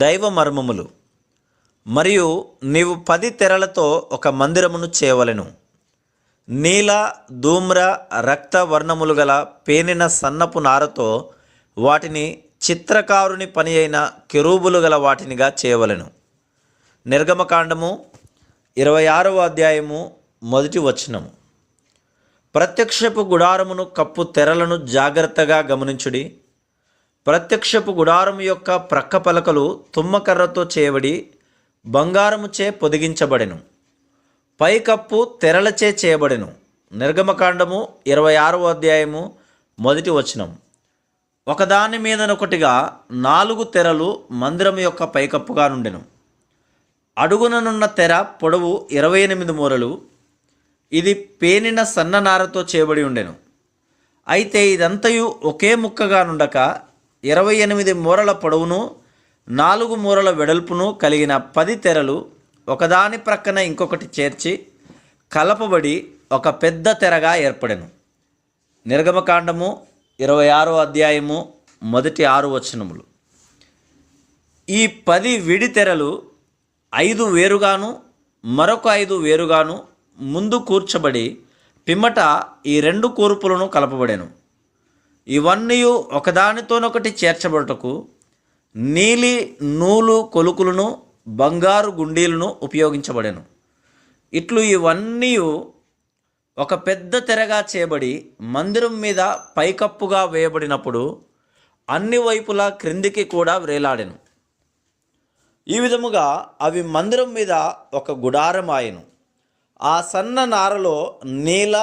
దైవ మర్మములు. మరియు నీవు 10 తెరలతో ఒక మందిరమును చేయవలెను. నీల, ధూమ్ర, రక్త వర్ణములు గల పేనిన సన్నపు నారతో వాటిని చిత్రకారుని పని అయిన కెరూబులు గల వాటినిగా చేయవలెను. నిర్గమకాండము 26వ అధ్యాయము 1వ వచనము. ప్రత్యక్షపు గుడారమును కప్పు తెరలను జాగ్రత్తగా గమనించుడి. ప్రత్యక్షపు గుడారము యొక్క ప్రక్క పలకలు తుమ్మకర్రతో చేయబడి బంగారముచే పొదిగించబడెను. పైకప్పు తెరలచే చేయబడెను. నిర్గమకాండము 26వ అధ్యాయము 1వ వచనం. ఒకదాని మీదనొకటిగా 4 తెరలు మందిరం యొక్క పైకప్పుగా నుండెను. అడుగుననున్న తెర పొడవు 28 మూరలు. ఇది పేనిన సన్ననారతో చేయబడి ఉండెను. అయితే ఇదంతయు ఒకే ముక్కగా నుండక 28 మూరల పొడవును 4 మూరల వెడల్పును కలిగిన 10 తెరలు ఒకదాని ప్రక్కన ఇంకొకటి చేర్చి కలపబడి ఒక పెద్ద తెరగా ఏర్పడెను. నిర్గమకాండము 26వ అధ్యాయము 1-6 వచనములు. ఈ 10 విడి తెరలు 5 వేరుగాను మరొక 5 వేరుగాను ముందు కూర్చబడి పిమ్మట ఈ 2 కూర్పులను కలపబడెను. ఇవన్నీ ఒకదానితోనొకటి చేర్చబడుటకు నీలి నూలు కొలుకులను బంగారు గుండీలను ఉపయోగించబడెను. ఇట్లు ఇవన్నీ ఒక పెద్ద తెరగా చేయబడి మందిరం మీద పైకప్పుగా వేయబడినప్పుడు అన్ని వైపులా క్రిందికి కూడా వ్రేలాడెను. ఈ విధముగా అవి మందిరం మీద ఒక గుడారం ఆయెను. ఆ సన్న నారలో నీల,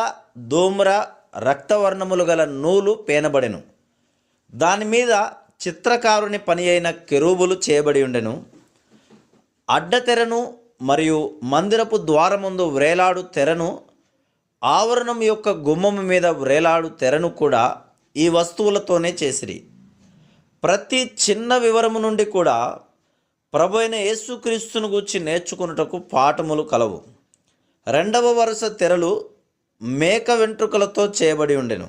ధూమ్ర, రక్తవర్ణములు గల నూలు పేనబడెను. దాని మీద చిత్రకారుని పని అయిన కెరూబులు చేయబడి ఉండెను. అడ్డతెరను మరియు మందిరపు ద్వారముందు వ్రేలాడు తెరను, ఆవరణం యొక్క గుమ్మము మీద వ్రేలాడు తెరను కూడా ఈ వస్తువులతోనే చేసిరి. ప్రతి చిన్న వివరము నుండి కూడా ప్రభు అయిన యేసుక్రీస్తును గూర్చి నేర్చుకున్నటకు పాఠములు కలవు. 2వ వరుస తెరలు మేక వెంట్రుకలతో చేయబడి ఉండెను.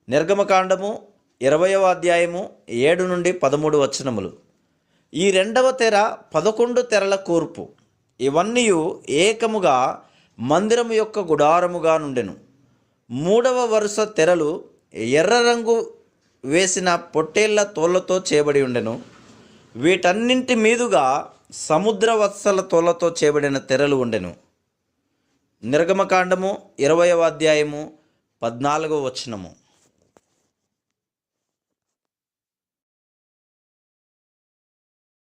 నిర్గమకాండము 20వ అధ్యాయము 7-13 వచనములు. ఈ 2వ తెర 11 తెరల కూర్పు. ఇవన్నీ ఏకముగా మందిరము యొక్క గుడారముగా నుండెను. 3వ వరుస తెరలు ఎర్ర రంగు వేసిన పొట్టేళ్ల తోళ్లతో చేయబడి ఉండెను. వీటన్నింటి మీదుగా సముద్ర వత్సల తోళ్లతో చేయబడిన తెరలు ఉండెను. నిర్గమకాండము 20వ అధ్యాయము 14వ వచనము.